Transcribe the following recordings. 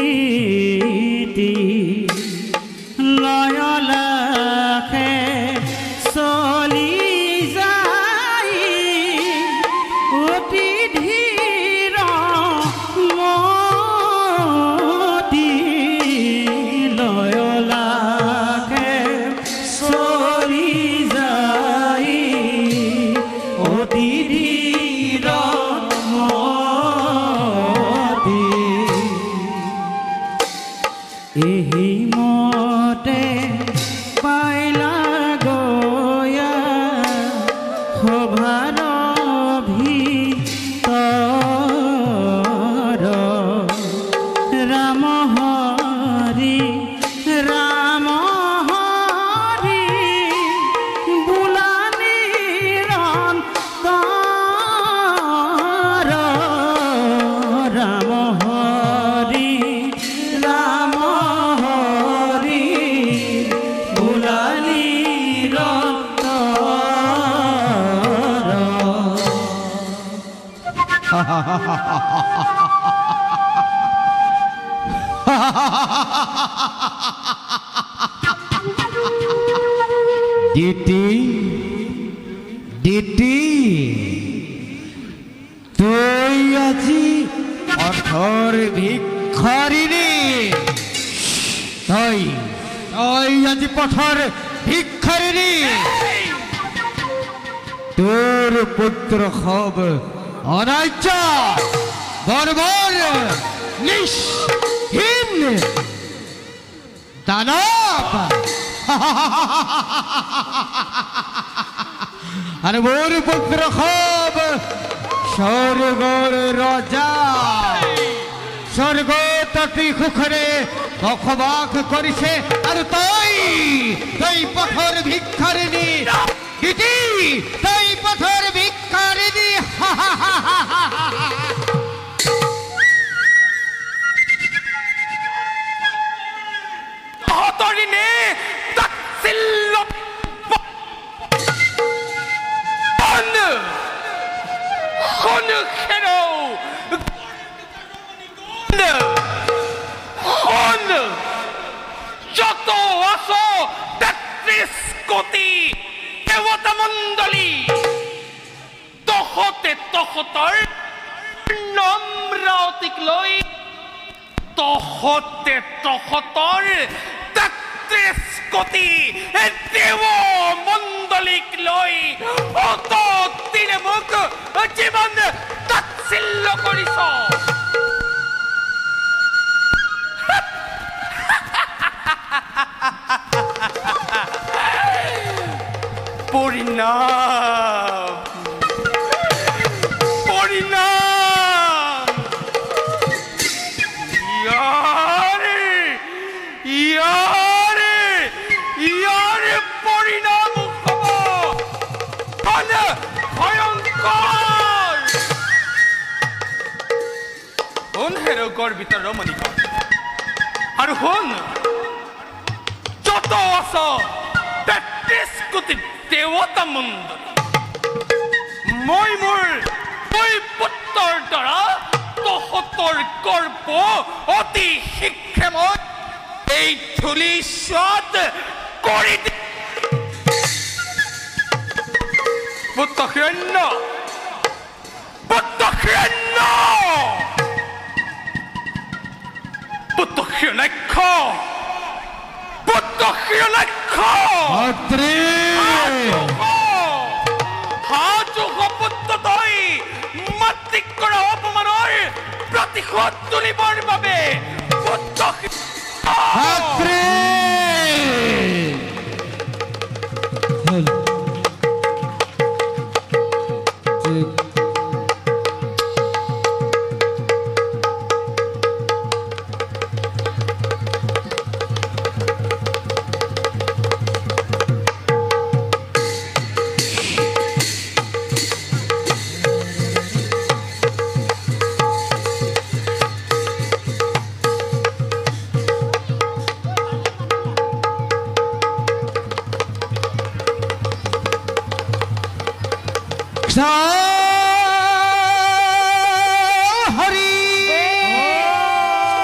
দিতি লয়লাখে চলি যায় অতি ধীৰ মতি লয়লাখে চলি যায় অতি ধীৰ মতি এই মতে পাইলা গয়া সভাৰ ভিতৰ ৰাম হৰি বোলা নিৰন্তৰ ৰাম হৰি বোলা দিতি তুই আজি পথৰ ভিক্ষাৰিণী তই আজি পথৰ ভিক্ষাৰিণী তোর পুত্র সব অনার্য বর্বর নিষ্হীন দানব আর মোর পুত্র সব স্বর্গর রজা স্বর্গ তটি সুখরে বসবাস করিছে আর তই পথর ভিক্ষারিণী দিদি তই পথর ভিক্ষারিণী হতরিনে তাচ্ছিল্য কোন খেরো যত আসো ৩৩ কোটি দেবতা মণ্ডলী তহতৰ নম্ৰতিক লৈ তহতৰ ৩৩ কোটি দেৱ মণ্ডলীক লৈ অত দিনে মোক জীৱন তাচ্ছিল্য কৰিছ পৰিণাম ইয়াৰে পৰিণাম হব ভয়ঙ্কৰ শুন হেৰ গৰ্বিত ৰমণীক আৰু শুন যত আছ ৩৩ কোটি দেৱতা মণ্ডলী মই মোৰ পুত্ৰৰ দ্বাৰা তহতৰ গৰ্ব অতি শীঘ্ৰে মই এই ধূলি স্বাদ কৰি পুত্ৰ হিৰণ্য পুত্ৰ তই মাতৃক কৰা অপমানৰ প্ৰতিশোধ তুলিবৰ বাবে পুত্ৰ Hare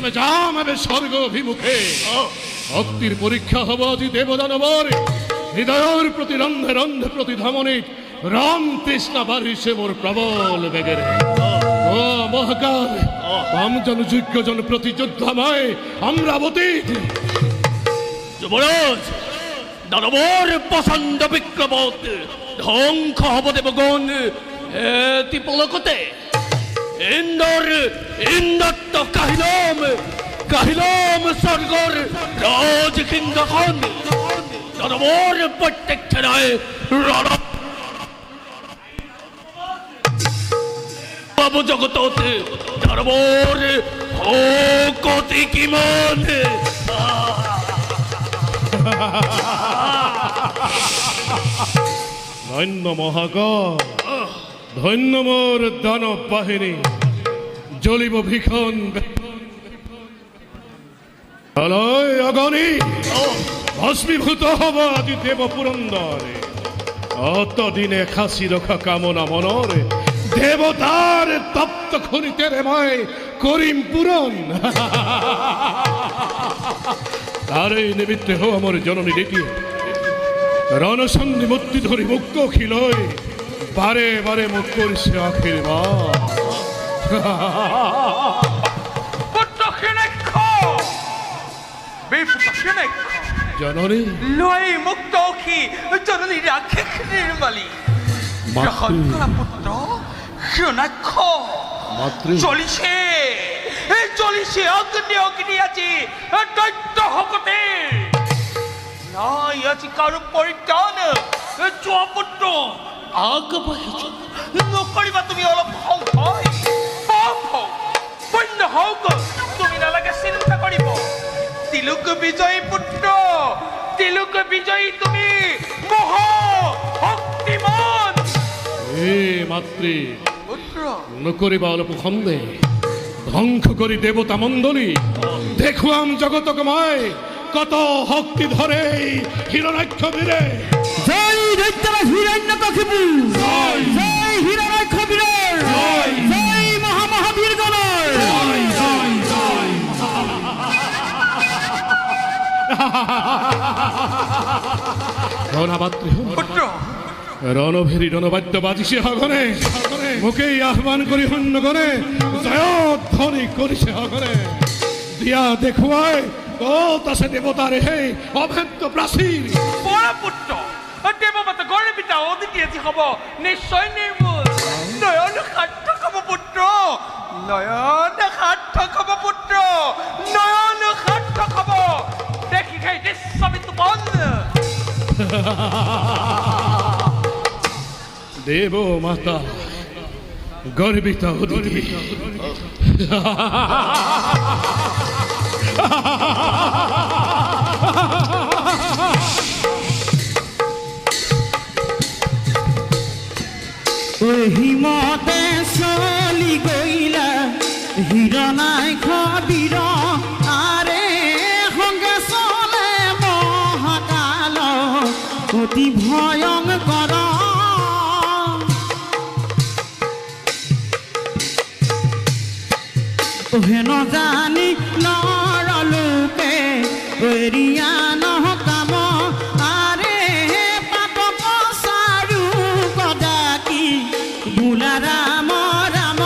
চলে যাম এবে স্বর্গ অভিমুখে ভক্তির পরীক্ষা হব আজি দেবদানবর হৃদয়ের প্রতি রন্ধে রন্ধে প্রতি ধমনে রাম তৃষ্ণা বাড়িছে মোর প্রবল বেগের ও মহাকাল রামজন যোগ্যজন প্রতি যোদ্ধাময় অমরাবতী যুবরাজ দানবর পছন্দ বিক্রমত ধ্বংস হব দেবগণ এতি পলকতে ইন্দত্ত কাহিলম স্বর্গর রাজ সিংহাসন দানবর প্রত্যেক ছেড়ায় বাবু জগতত দানবর কতি কিমন ধন্য মহাকাল ধন্য মোর দানব বাহিনী জ্বলিব ভীষণ অগণী ভস্মীভূত হব আদি দেব পুরন্দরে অতদিনে খাসি রক্ষা কামনা মনরে দেবতার তপ্ত খনিতে রেময় করিম পূরণ তার এই নিমিত্তে হো আমার জননী ডেকে রণসন্ধি মূর্তি ধরি মুক্ত খিলয় বারে বারে মুখ করিছে আখির মা জননী লয় মুক্ত অখি জননী রাখে নির্মালী পুত্র হিরণাক্ষ চলিছে অগ্নি অগ্নি আছে দৈত্য হকতে নাই আছে কারো পরিত্রাণ চুয়াপুত্র আগ বহিছ নকরিবা তুমি অলপ হও হয় পাপ হও পুণ্য হোক তুমি নালাগে চিন্তা করিব তিলুক বিজয়ী পুত্র তিলুক বিজয়ী তুমি মহা শক্তিমান এ মাতৃ নকরিবা অল্প খন্দে ধ্বংস করি দেবতা মণ্ডলী দেখুয়াম জগতকময় কত শক্তি ধরে হিরণাক্ষ বীরে জয় দৈত্যরাজ হিরণ্যকশিপু জয় জয় হিরণ্যক্ষ বীরের জয় জয় মহামহাবীর গণের জয় জয় জয় রণাবাত্রী পুত্র রণভেরি রণবাদ্য বাজিছে হগনে মুখেই আহ্বান করি হন্য গণে জয়ধ্বনি করিছে হগনে দিয়া দেখুয়ায় ও তাসে দেবতার হে অভেদ্য প্রাচীর বড় পুত্র দেবমাতা গর্বিতা অদিতি হব নিশ্চয় নির্মূল নয়ন সার্থক হব পুত্র নয়ন সার্থক হব পুত্র নয়ন সার্থক হব দেখি খাই দৃশ্যবিত বন দেব মাতা গর্বিতা অদিতি হিমতে চলি গইলা হিরণাক্ষ বীৰ আৰে সংগে চলে মহাকাল অতি ভয়ংকৰ হেন জানি নৰলোকে এৰিয়া নহকাম আৰে পাতক চাৰু গদাকি বোলা ৰাম ৰাম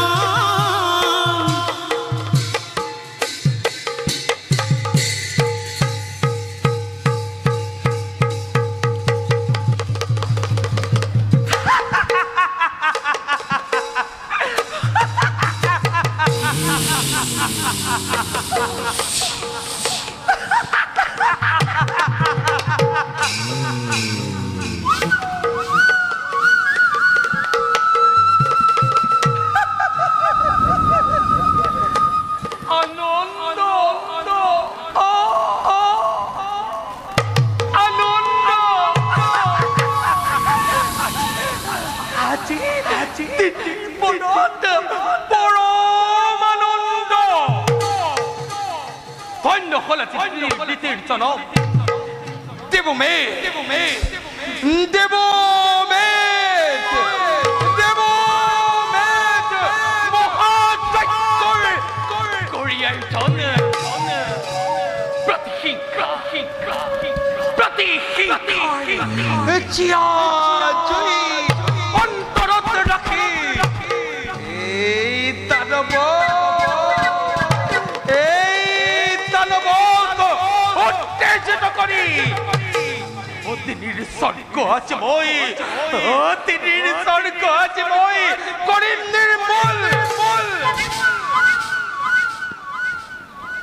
প্ৰতি জিয়া জুই অন্তৰত ৰাখি এই দানৱক উত্তেজিত কৰি অতিনিৰ স্বৰ্গ আজি মই কৰিম নিৰ্মূল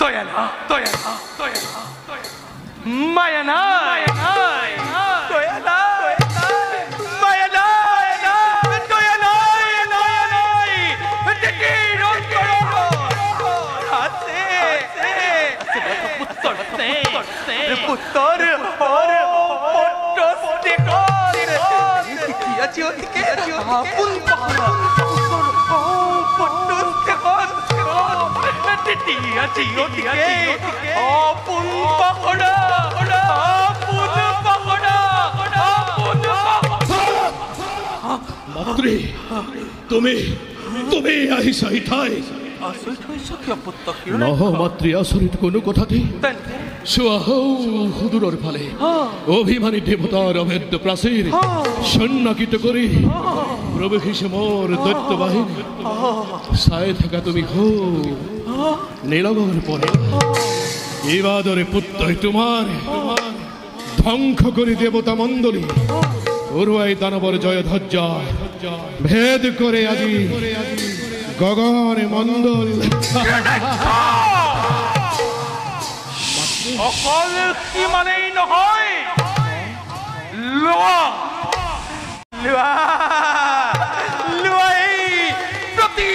দয়ালা মায়া নাই দয়া নাই তেতিৰ অন্তৰত আছে পুত্ৰৰ আপোন মাতৃ তুমি আহিছা ইঠাই নহ মাতৃ আচৰিত কোনো কথাতে চোৱা সুদূৰৰ ফালে অভিমানী দেৱতাৰ অভেদ্য প্ৰাচীৰ সন্নাকিত কৰি প্ৰৱেশিছে মোৰ দৈত্য বাহিনী চাই থাকা তুমি নীলগৰ পৰে ইবাদৰে পুত্ৰই তোমাৰ ধ্বংস কৰি দেৱতা মণ্ডলী উৰুৱাই দানৱৰ জয় ধ্বজা ভেদ কৰে আজি গগন মণ্ডল অকল সিমানেই নহয় প্ৰতি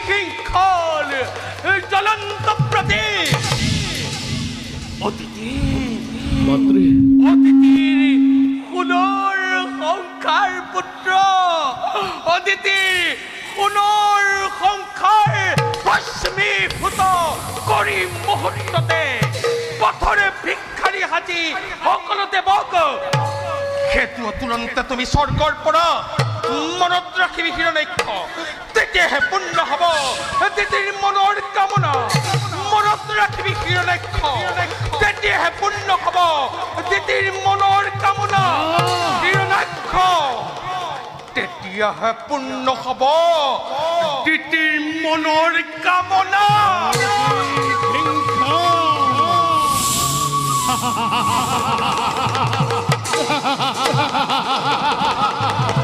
শৃংখল জ্বলন্ত প্ৰতীক অতিথিৰ সোণৰ সংসাৰ পুত্ৰ অদিতিৰ সোণৰ সংসাৰ ভস্মীভূত কৰি মুহূৰ্ততে পথৰে ভিক্ষাৰী সাজি সকলোতে বক সেইটো তুৰন্তে তুমি স্বৰ্গৰ পৰা মনত ৰাখিবি হিৰণ্যাক্ষ তেতিয়াহে পূৰ্ণ হ'ব অদিতিৰ মনৰ কামনা মনত ৰাখিবি হিৰণ্যাক্ষ তেতিয়াহে পূৰ্ণ হ'ব অদিতিৰ মনৰ কামনা হিৰণ্যাক্ষ তেতিয়াহে পূৰ্ণ হ'ব অদিতিৰ মনৰ কামনা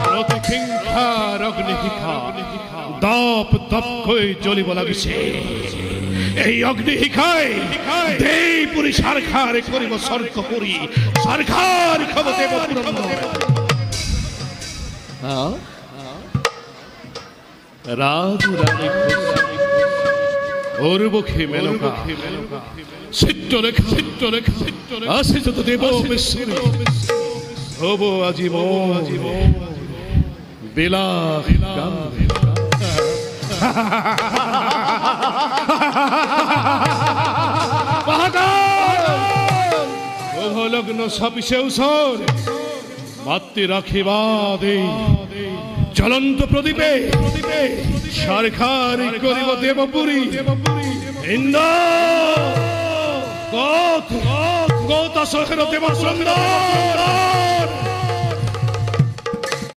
প্ৰতিহিংসাৰ অগ্নিশিখা দপ দপকৈ জ্বলিব লাগিছে এই অগ্নিশিখাই দেই পুৰি সাৰখাৰ কৰিব স্বৰ্গপুৰী সাৰখাৰ খাব দেৱ ৰাজৰানী অৰুবক্ষী মেনকা চিত্ৰলেখা আছে যত দেব বিশ্বৰে হব আজি বিলাস লগ্ন ছাপিছে ওচৰ মাতৃ ৰাখিবা দেই জ্বলন্ত প্ৰদীপে সাৰখাৰ কৰিব দেৱপুৰী ইন্দ্ৰ গত আছে দেৱ সুন্দৰ